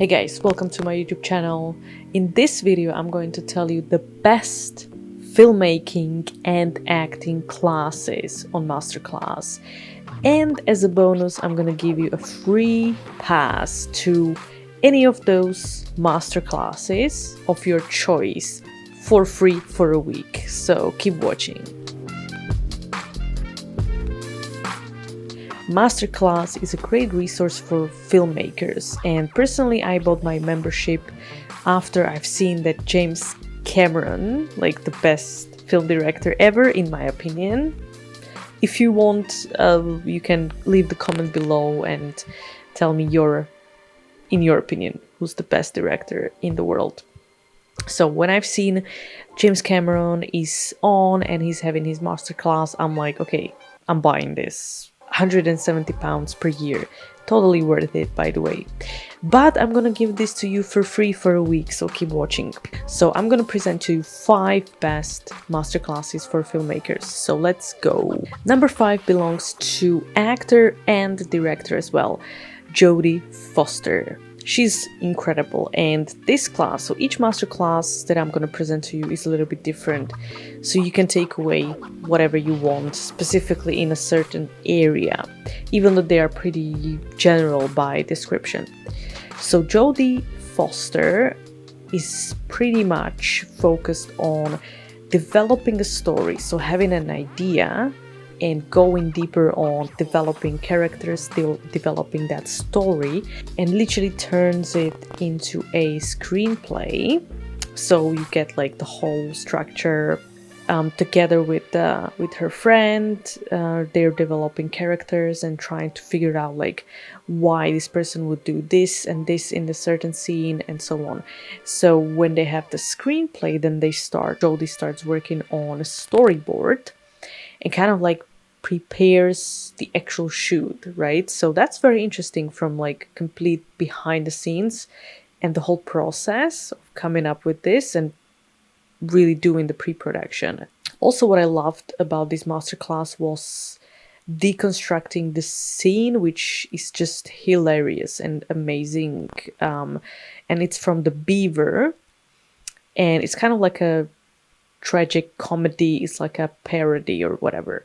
Hey guys, welcome to my YouTube channel. In this video, I'm going to tell you the best filmmaking and acting classes on Masterclass. And as a bonus, I'm going to give you a free pass to any of those masterclasses of your choice for free for a week. So keep watching. Masterclass is a great resource for filmmakers, and personally I bought my membership after I've seen that James Cameron, like the best film director ever in my opinion. If you want, you can leave the comment below and tell me in your opinion, who's the best director in the world. So when I've seen James Cameron is on and he's having his masterclass, I'm like, okay, I'm buying this. £170 per year. Totally worth it, by the way. But I'm gonna give this to you for free for a week, so keep watching. So I'm gonna present to you 5 best masterclasses for filmmakers. So let's go. Number 5 belongs to actor and director as well, Jodie Foster. She's incredible, and this class, so each masterclass that I'm going to present to you is a little bit different, so you can take away whatever you want specifically in a certain area, even though they are pretty general by description. So Jodie Foster is pretty much focused on developing a story, so having an idea and going deeper on developing characters, still developing that story, and literally turns it into a screenplay. So you get like the whole structure together with her friend. They're developing characters and trying to figure out like why this person would do this and this in a certain scene and so on. So when they have the screenplay, then Jodie starts working on a storyboard and kind of like prepares the actual shoot, right? So that's very interesting from like complete behind the scenes and the whole process of coming up with this and really doing the pre-production. Also, what I loved about this masterclass was deconstructing the scene, which is just hilarious and amazing. And it's from The Beaver, and it's kind of like a tragic comedy. It's like a parody or whatever,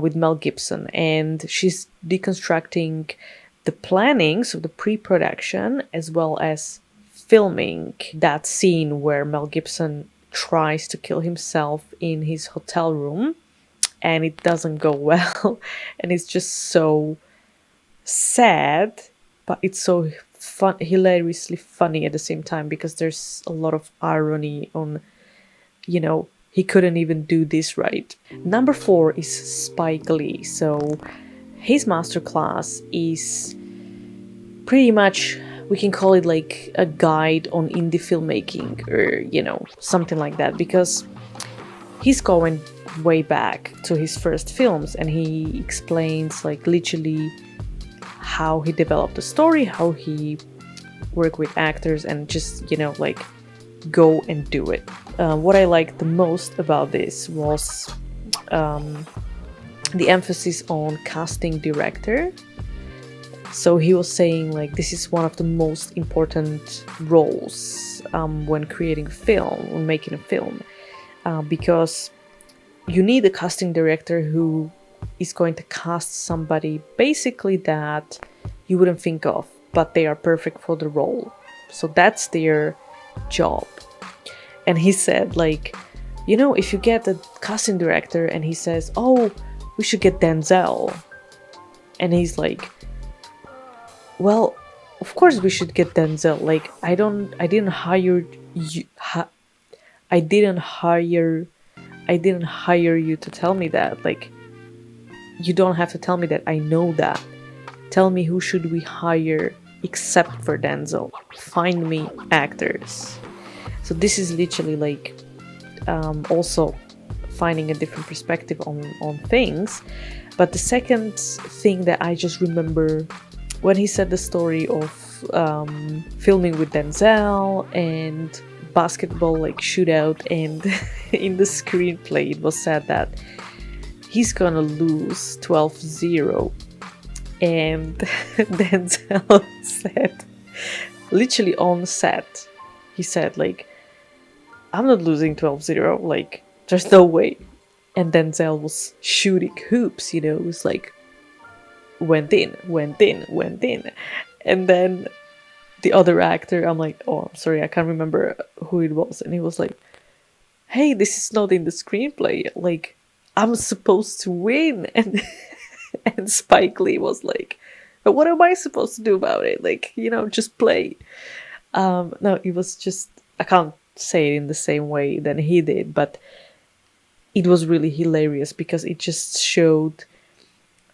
with Mel Gibson, and she's deconstructing the planning, so the pre-production, as well as filming that scene where Mel Gibson tries to kill himself in his hotel room and it doesn't go well. And it's just so sad, but it's so hilariously funny at the same time, because there's a lot of irony on, you know, he couldn't even do this right. Number 4 is Spike Lee. So his masterclass is pretty much, we can call it like a guide on indie filmmaking, or, you know, something like that, because he's going way back to his first films and he explains like literally how he developed the story, how he worked with actors, and just, you know, like go and do it. What I liked the most about this was the emphasis on casting director. So he was saying like this is one of the most important roles when creating a film, when making a film, because you need a casting director who is going to cast somebody basically that you wouldn't think of, but they are perfect for the role. So that's their job. And he said like, you know, if you get a casting director and he says, oh, we should get Denzel, and he's like, well, of course we should get Denzel, like I didn't hire you to tell me that, like you don't have to tell me that, I know that. Tell me who should we hire except for Denzel. Find me actors. So this is literally like also finding a different perspective on things. But the second thing that I just remember, when he said the story of filming with Denzel and basketball like shootout, and in the screenplay it was said that he's gonna lose 12-0, and Denzel said, literally on set, he said, like, I'm not losing 12-0, like, there's no way. And Denzel was shooting hoops, you know, it was like, went in, went in, went in. And then the other actor, I'm like, oh, I'm sorry, I can't remember who it was. And he was like, hey, this is not in the screenplay. Like, I'm supposed to win. And and Spike Lee was like, but what am I supposed to do about it? Like, you know, just play. No, it was just, I can't say it in the same way than he did, but it was really hilarious because it just showed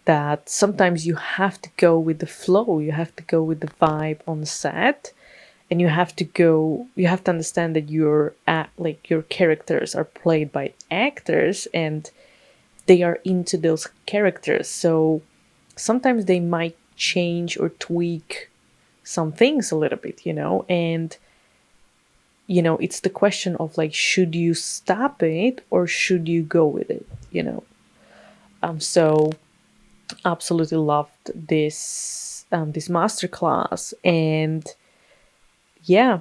that sometimes you have to go with the flow, you have to go with the vibe on the set, and you have to understand that your characters are played by actors and they are into those characters. So sometimes they might change or tweak some things a little bit, you know, and you know, it's the question of like, should you stop it or should you go with it, you know? So absolutely loved this masterclass, and yeah,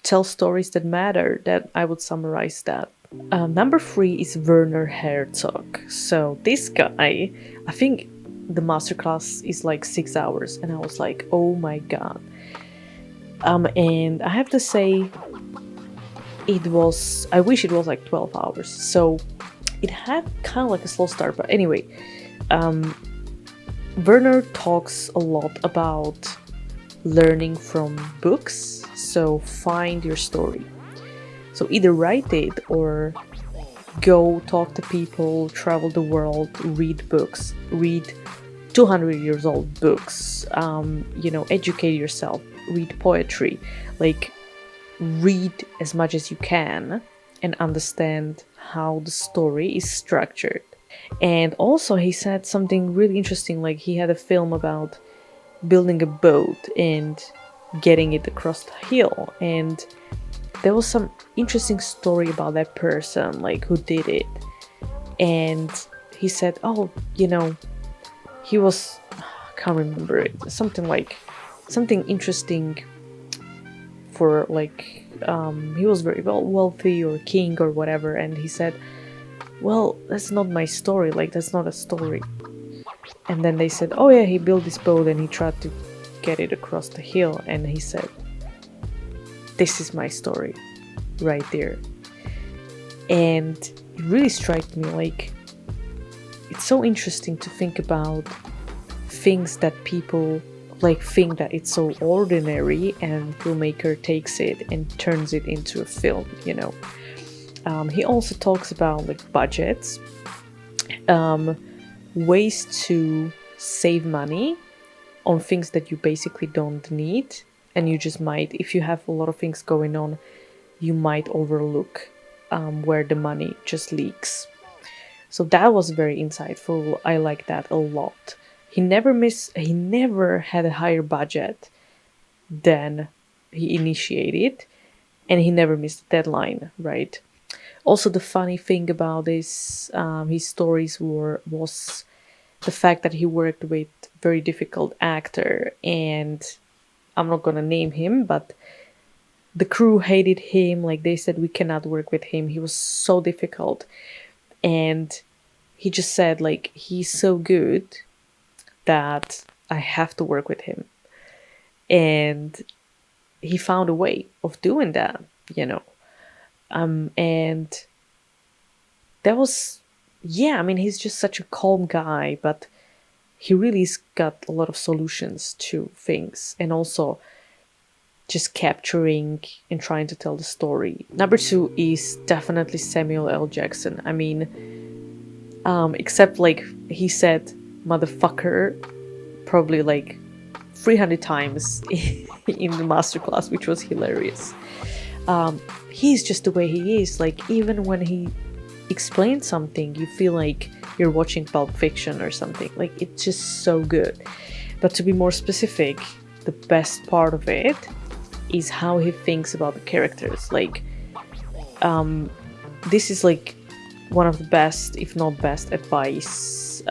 tell stories that matter. That I would summarize that. Number 3 is Werner Herzog. So this guy, I think the masterclass is like 6 hours, and I was like, oh my god. And I have to say, I wish it was like 12 hours. So it had kind of like a slow start, but anyway, Werner talks a lot about learning from books. So find your story. So either write it or go talk to people, travel the world, read books, read 200 years old books, educate yourself, read poetry, like read as much as you can and understand how the story is structured. And also he said something really interesting, like he had a film about building a boat and getting it across the hill, and there was some interesting story about that person, like who did it. And he said, he was, I can't remember it, something interesting for like, he was very wealthy or king or whatever. And he said, well, that's not my story, like that's not a story. And then they said, oh yeah, he built this boat and he tried to get it across the hill. And he said, this is my story right there. And it really struck me, like, it's so interesting to think about things that people like think that it's so ordinary, and filmmaker takes it and turns it into a film, you know. He also talks about like budgets, ways to save money on things that you basically don't need, and you just might, if you have a lot of things going on, you might overlook where the money just leaks. So that was very insightful. I like that a lot. He never had a higher budget than he initiated, and he never missed a deadline, right? Also, the funny thing about his stories was the fact that he worked with very difficult actor, and I'm not gonna name him, but the crew hated him. Like they said, we cannot work with him. He was so difficult, and he just said like, he's so good that I have to work with him. And he found a way of doing that, you know. And that was, yeah, I mean, he's just such a calm guy, but he really's got a lot of solutions to things, and also just capturing and trying to tell the story. Number 2 is definitely Samuel L. Jackson. I mean, except like he said motherfucker probably like 300 times in the masterclass, which was hilarious. He's just the way he is. Like, even when he explains something, you feel like you're watching Pulp Fiction or something. Like, it's just so good. But to be more specific, the best part of it is how he thinks about the characters. Like, this is like one of the best, if not best, advice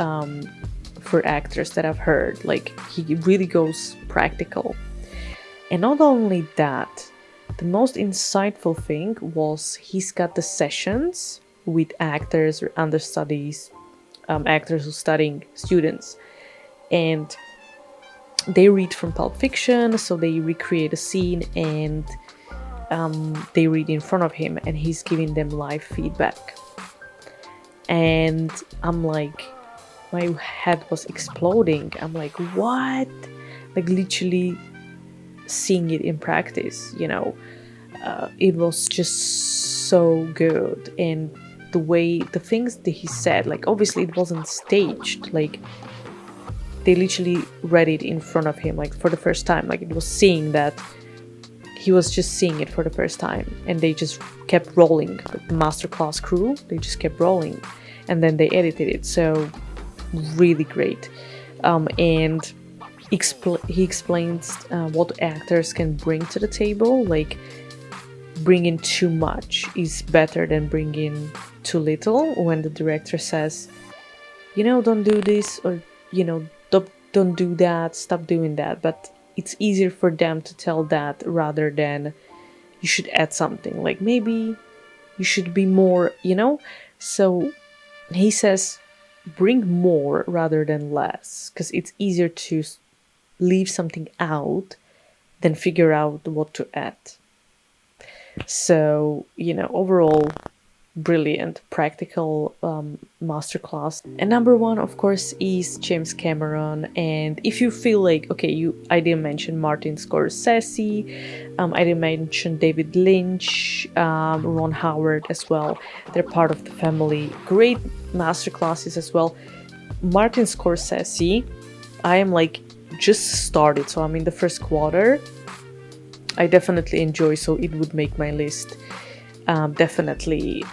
for actors that I've heard. Like, he really goes practical. And not only that, the most insightful thing was he's got the sessions with actors or understudies, actors who studying students, and they read from Pulp Fiction, so they recreate a scene and they read in front of him, and he's giving them live feedback. And I'm like, my head was exploding. I'm like, what? Like literally seeing it in practice, it was just so good. And the things that he said, like obviously it wasn't staged, like they literally read it in front of him, like for the first time, like it was seeing that he was just seeing it for the first time, and they just kept rolling. The Masterclass crew, they just kept rolling, and then they edited it. So really great. And he explains what actors can bring to the table. Like bringing too much is better than bringing too little. When the director says, don't do this, or don't do that, stop doing that, but it's easier for them to tell that rather than you should add something, like maybe you should be more, so he says bring more rather than less, because it's easier to leave something out than figure out what to add. So overall brilliant, practical masterclass. And number one, of course, is James Cameron. And if you feel like, okay, I didn't mention Martin Scorsese, I didn't mention David Lynch, Ron Howard as well. They're part of the family. Great masterclasses as well. Martin Scorsese, I am like just started, so I'm in the first quarter. I definitely enjoy, so it would make my list. Definitely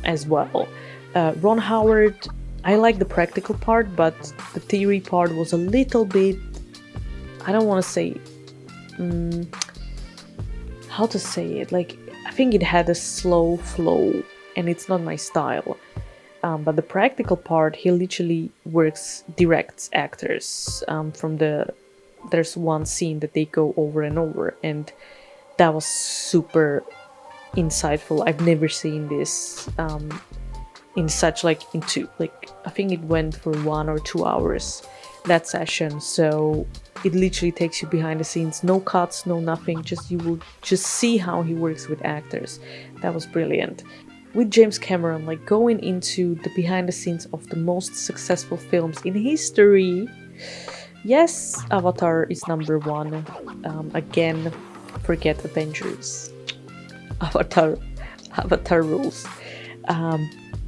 as well. Ron Howard, I like the practical part, but the theory part was a little bit, I don't want to say, how to say it, like I think it had a slow flow, and it's not my style. But the practical part, he literally directs actors there's one scene that they go over and over, and that was super insightful. I've never seen this in such I think it went for 1 or 2 hours, that session. So it literally takes you behind the scenes, no cuts, no nothing, just you will just see how he works with actors. That was brilliant. With James Cameron, like going into the behind the scenes of the most successful films in history. Yes, Avatar is number one. Again, forget Avengers. Avatar rules.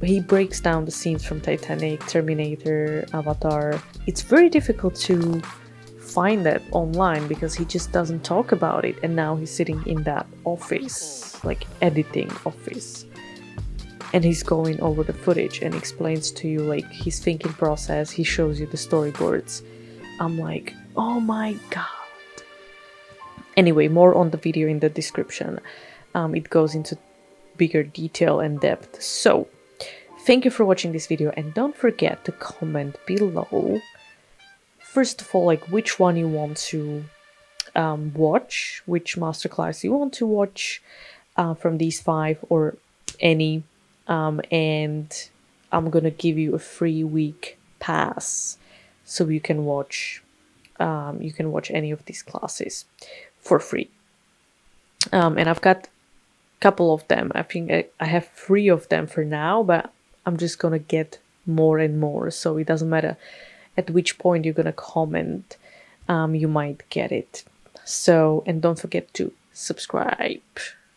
He breaks down the scenes from Titanic, Terminator, Avatar. It's very difficult to find that online because he just doesn't talk about it. And now he's sitting in that office, like editing office, and he's going over the footage and explains to you like his thinking process. He shows you the storyboards. I'm like, oh my god. Anyway, more on the video in the description. It goes into bigger detail and depth. So, thank you for watching this video, and don't forget to comment below. First of all, like which one you want to watch, which masterclass you want to watch from these 5 or any. And I'm gonna give you a free week pass, so you can watch any of these classes for free. And I've got a couple of them. I think I have 3 of them for now, but I'm just gonna get more and more, so it doesn't matter at which point you're gonna comment, you might get it. So, and don't forget to subscribe.